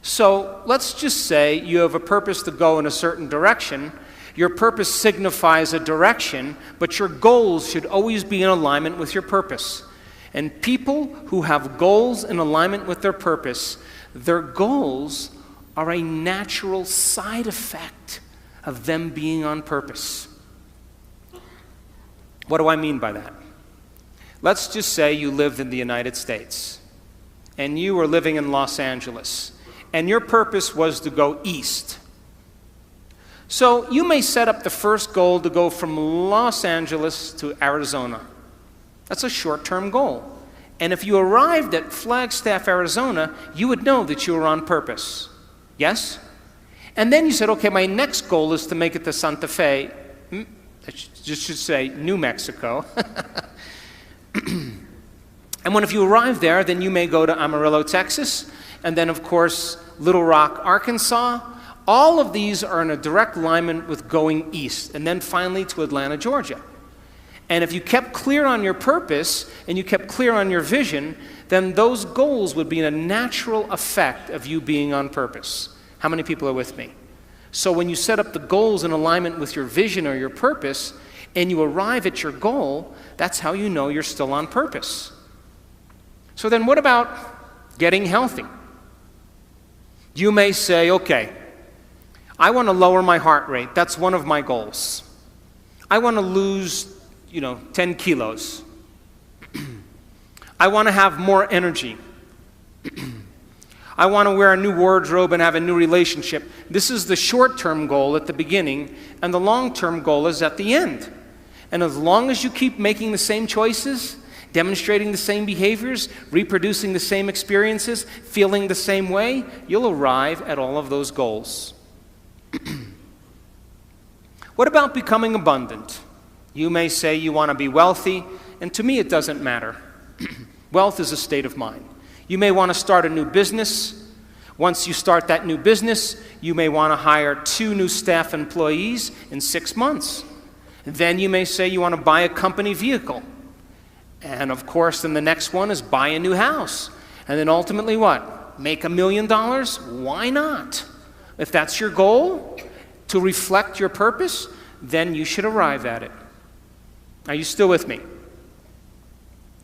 So let's just say you have a purpose to go in a certain direction. Your purpose signifies a direction, but your goals should always be in alignment with your purpose. And people who have goals in alignment with their purpose, their goals are a natural side effect of them being on purpose. What do I mean by that? Let's just say you lived in the United States, and you were living in Los Angeles, and your purpose was to go east. So you may set up the first goal to go from Los Angeles to Arizona. That's a short-term goal. And if you arrived at Flagstaff, Arizona, you would know that you were on purpose. Yes? And then you said, okay, my next goal is to make it to Santa Fe. I should say New Mexico. And if you arrive there, then you may go to Amarillo, Texas, and then, of course, Little Rock, Arkansas. All of these are in a direct alignment with going east, and then finally to Atlanta, Georgia. And if you kept clear on your purpose and you kept clear on your vision, then those goals would be a natural effect of you being on purpose. How many people are with me? So when you set up the goals in alignment with your vision or your purpose, and you arrive at your goal, that's how you know you're still on purpose. So then what about getting healthy? You may say, okay, I want to lower my heart rate. That's one of my goals. I want to lose, 10 kilos. I want to have more energy. I want to wear a new wardrobe and have a new relationship. This is the short-term goal at the beginning, and the long-term goal is at the end. And as long as you keep making the same choices, demonstrating the same behaviors, reproducing the same experiences, feeling the same way, you'll arrive at all of those goals. What about becoming abundant? You may say you want to be wealthy, and to me it doesn't matter. Wealth is a state of mind. You may want to start a new business. Once you start that new business, you may want to hire 2 new staff employees in 6 months. Then you may say you want to buy a company vehicle. And of course, then the next one is buy a new house. And then ultimately what? Make $1 million? Why not? If that's your goal, to reflect your purpose, then you should arrive at it. Are you still with me?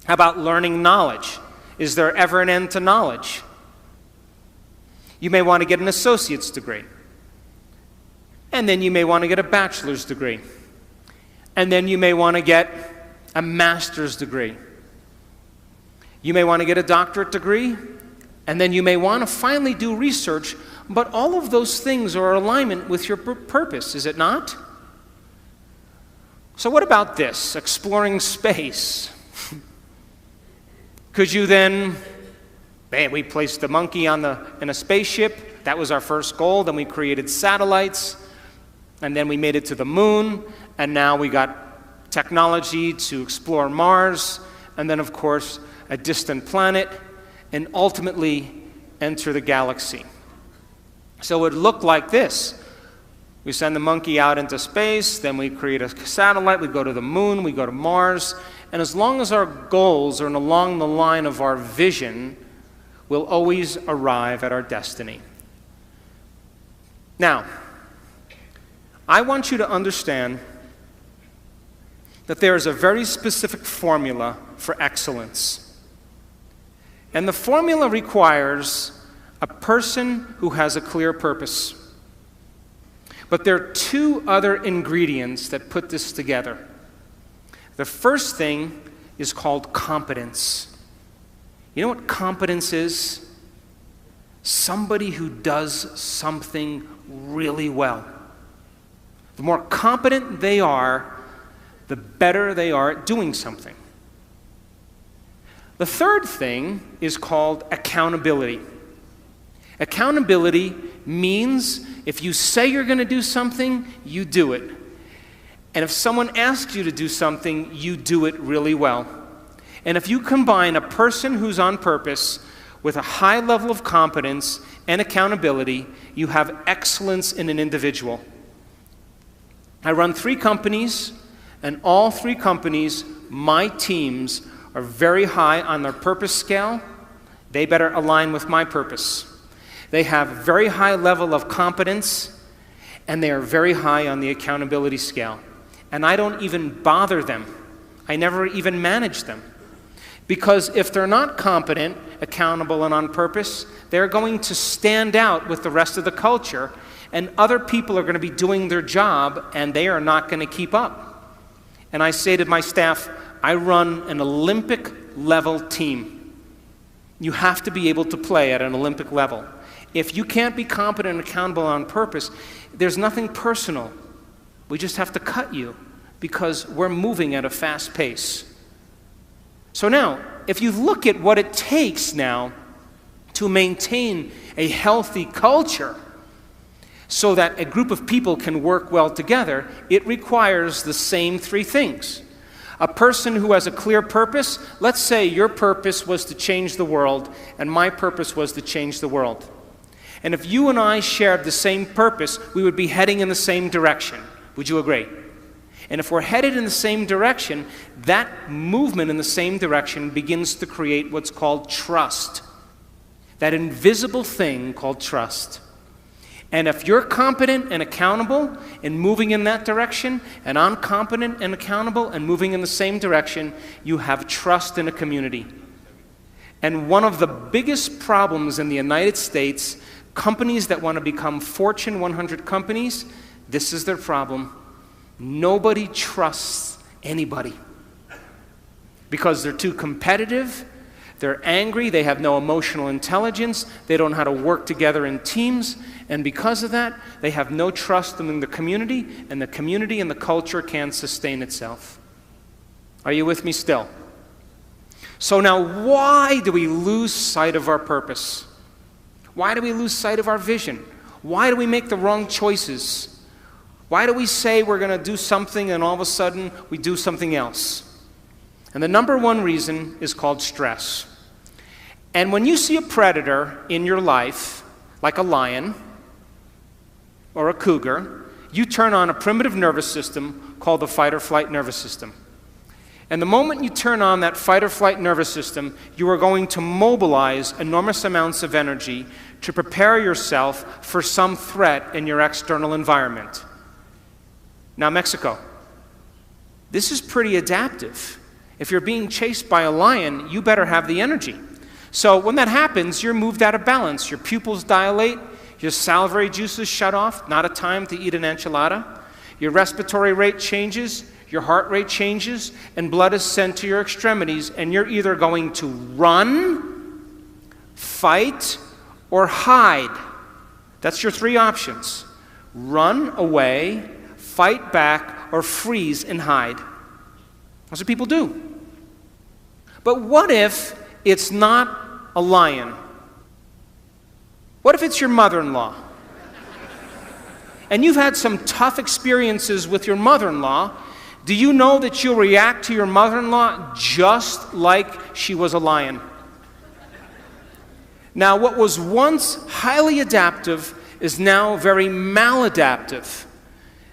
How about learning knowledge? Is there ever an end to knowledge? You may want to get an associate's degree. And then you may want to get a bachelor's degree. And then you may want to get a master's degree. You may want to get a doctorate degree. And then you may want to finally do research. But all of those things are in alignment with your purpose, is it not? So what about this? Exploring space. Could you then, we placed a monkey in a spaceship. That was our first goal. Then we created satellites. And then we made it to the moon. And now we got technology to explore Mars. And then, of course, a distant planet. And ultimately enter the galaxy. So it would look like this. We send the monkey out into space, then we create a satellite, we go to the moon, we go to Mars, and as long as our goals are along the line of our vision, we'll always arrive at our destiny. Now, I want you to understand that there is a very specific formula for excellence. And the formula requires a person who has a clear purpose. But there are 2 other ingredients that put this together. The first thing is called competence. You know what competence is? Somebody who does something really well. The more competent they are, the better they are at doing something. The third thing is called accountability. Accountability means if you say you're going to do something, you do it. And if someone asks you to do something, you do it really well. And if you combine a person who's on purpose with a high level of competence and accountability, you have excellence in an individual. I run 3 companies, and all 3 companies, my teams, are very high on their purpose scale. They better align with my purpose. They have a very high level of competence, and they are very high on the accountability scale. And I don't even bother them. I never even manage them. Because if they're not competent, accountable, and on purpose, they're going to stand out with the rest of the culture, and other people are going to be doing their job, and they are not going to keep up. And I say to my staff, I run an Olympic-level team. You have to be able to play at an Olympic level. If you can't be competent and accountable on purpose, there's nothing personal. We just have to cut you because we're moving at a fast pace. So now, if you look at what it takes now to maintain a healthy culture so that a group of people can work well together, it requires the same three things. A person who has a clear purpose, let's say your purpose was to change the world and my purpose was to change the world. And if you and I shared the same purpose, we would be heading in the same direction. Would you agree? And if we're headed in the same direction, that movement in the same direction begins to create what's called trust. That invisible thing called trust. And if you're competent and accountable in moving in that direction, and I'm competent and accountable and moving in the same direction, you have trust in a community. And one of the biggest problems in the United States, companies that want to become Fortune 100 companies, this is their problem. Nobody trusts anybody because they're too competitive, they're angry, they have no emotional intelligence, they don't know how to work together in teams, and because of that, they have no trust in the community and the culture can't sustain itself. Are you with me still? So now, why do we lose sight of our purpose? Why do we lose sight of our vision? Why do we make the wrong choices? Why do we say we're going to do something and all of a sudden we do something else? And the number one reason is called stress. And when you see a predator in your life, like a lion or a cougar, you turn on a primitive nervous system called the fight or flight nervous system. And the moment you turn on that fight or flight nervous system, you are going to mobilize enormous amounts of energy to prepare yourself for some threat in your external environment. Now, Mexico. This is pretty adaptive. If you're being chased by a lion, you better have the energy. So when that happens, you're moved out of balance. Your pupils dilate, your salivary juices shut off, not a time to eat an enchilada. Your respiratory rate changes, your heart rate changes, and blood is sent to your extremities, and you're either going to run, fight, or hide. That's your three options. Run away, fight back, or freeze and hide. That's what people do. But what if it's not a lion? What if it's your mother-in-law? And you've had some tough experiences with your mother-in-law. Do you know that you'll react to your mother-in-law just like she was a lion? Now, what was once highly adaptive is now very maladaptive.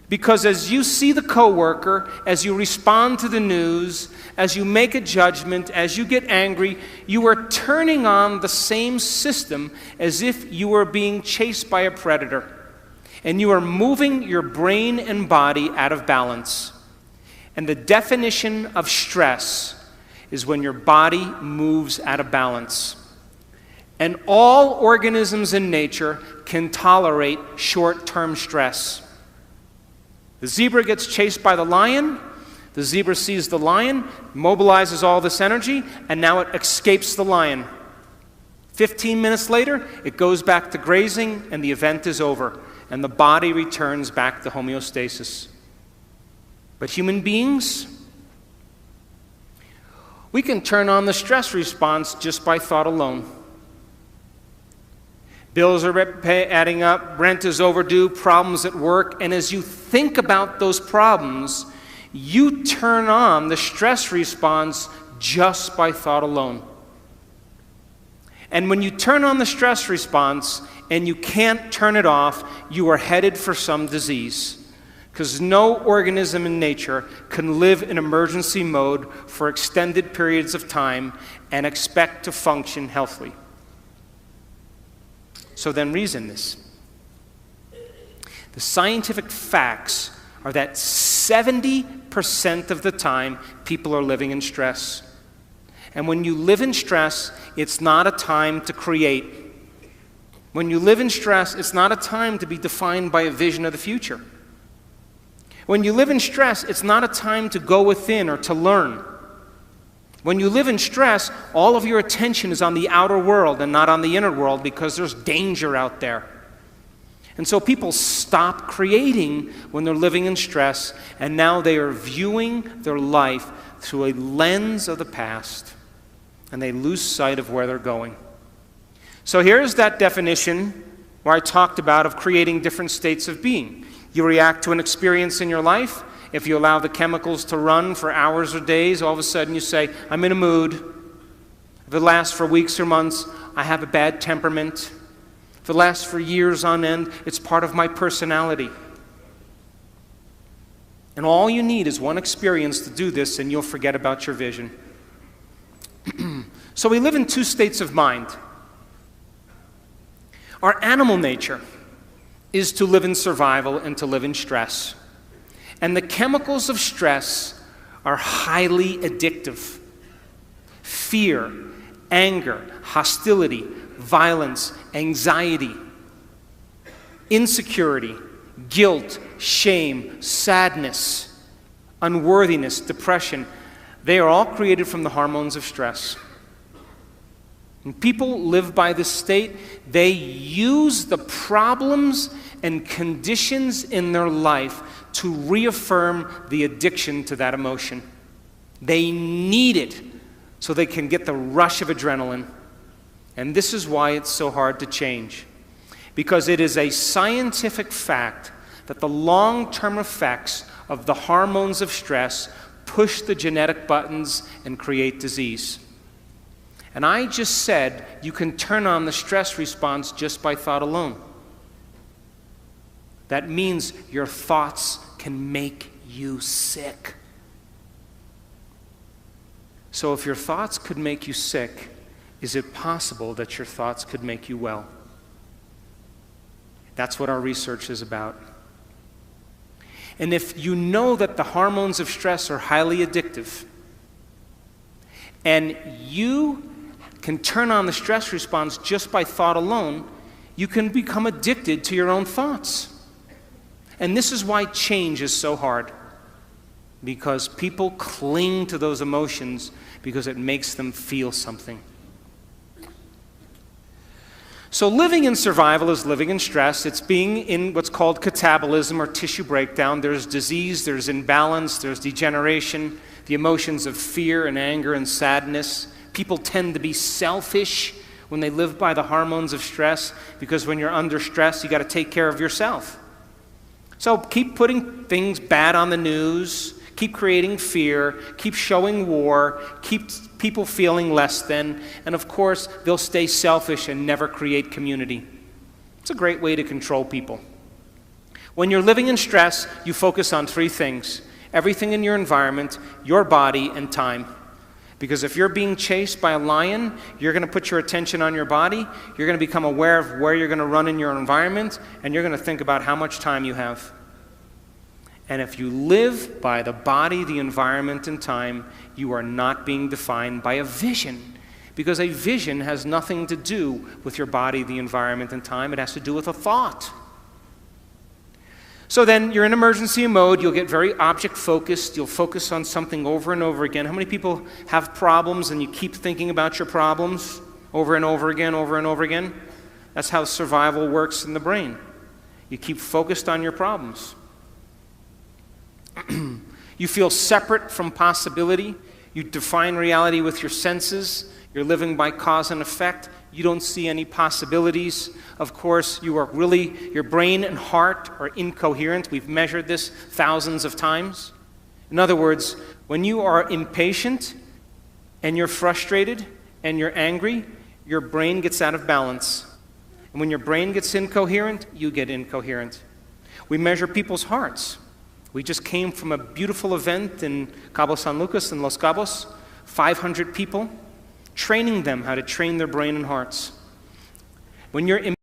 Because as you see the coworker, as you respond to the news, as you make a judgment, as you get angry, you are turning on the same system as if you were being chased by a predator. And you are moving your brain and body out of balance. And the definition of stress is when your body moves out of balance. And all organisms in nature can tolerate short-term stress. The zebra gets chased by the lion. The zebra sees the lion, mobilizes all this energy, and now it escapes the lion. 15 minutes later, it goes back to grazing, and the event is over, and the body returns back to homeostasis. But human beings, we can turn on the stress response just by thought alone. Bills are adding up, rent is overdue, problems at work, and as you think about those problems, you turn on the stress response just by thought alone. And when you turn on the stress response and you can't turn it off, you are headed for some disease. Because no organism in nature can live in emergency mode for extended periods of time and expect to function healthily. So then reason this. The scientific facts are that 70% of the time people are living in stress. And when you live in stress, it's not a time to create. When you live in stress, it's not a time to be defined by a vision of the future. When you live in stress, it's not a time to go within or to learn. When you live in stress, all of your attention is on the outer world and not on the inner world because there's danger out there. And so people stop creating when they're living in stress, and now they are viewing their life through a lens of the past, and they lose sight of where they're going. So here's that definition where I talked about of creating different states of being. You react to an experience in your life. If you allow the chemicals to run for hours or days, all of a sudden you say, I'm in a mood. If it lasts for weeks or months, I have a bad temperament. If it lasts for years on end, it's part of my personality. And all you need is one experience to do this, and you'll forget about your vision. So we live in two states of mind. Our animal nature is to live in survival and to live in stress. And the chemicals of stress are highly addictive. Fear, anger, hostility, violence, anxiety, insecurity, guilt, shame, sadness, unworthiness, depression, they are all created from the hormones of stress. When people live by this state, they use the problems and conditions in their life to reaffirm the addiction to that emotion. They need it so they can get the rush of adrenaline. And this is why it's so hard to change. Because it is a scientific fact that the long-term effects of the hormones of stress push the genetic buttons and create disease. And I just said you can turn on the stress response just by thought alone. That means your thoughts can make you sick. So if your thoughts could make you sick, is it possible that your thoughts could make you well? That's what our research is about. And if you know that the hormones of stress are highly addictive, and you can turn on the stress response just by thought alone, you can become addicted to your own thoughts. And this is why change is so hard. Because people cling to those emotions because it makes them feel something. So living in survival is living in stress. It's being in what's called catabolism or tissue breakdown. There's disease, there's imbalance, there's degeneration, the emotions of fear and anger and sadness. People tend to be selfish when they live by the hormones of stress because when you're under stress, you got to take care of yourself. So keep putting things bad on the news, keep creating fear, keep showing war, keep people feeling less than, and of course, they'll stay selfish and never create community. It's a great way to control people. When you're living in stress, you focus on three things: everything in your environment, your body, and time. Because if you're being chased by a lion, you're going to put your attention on your body, you're going to become aware of where you're going to run in your environment, and you're going to think about how much time you have. And if you live by the body, the environment, and time, you are not being defined by a vision. Because a vision has nothing to do with your body, the environment, and time. It has to do with a thought. So then you're in emergency mode. You'll get very object-focused. You'll focus on something over and over again. How many people have problems and you keep thinking about your problems over and over again, over and over again? That's how survival works in the brain. You keep focused on your problems. You feel separate from possibility. You define reality with your senses. You're living by cause and effect. You don't see any possibilities. Of course, your brain and heart are incoherent. We've measured this thousands of times. In other words, when you are impatient and you're frustrated and you're angry, your brain gets out of balance. And when your brain gets incoherent, you get incoherent. We measure people's hearts. We just came from a beautiful event in Cabo San Lucas in Los Cabos, 500 people, training them how to train their brain and hearts. When you're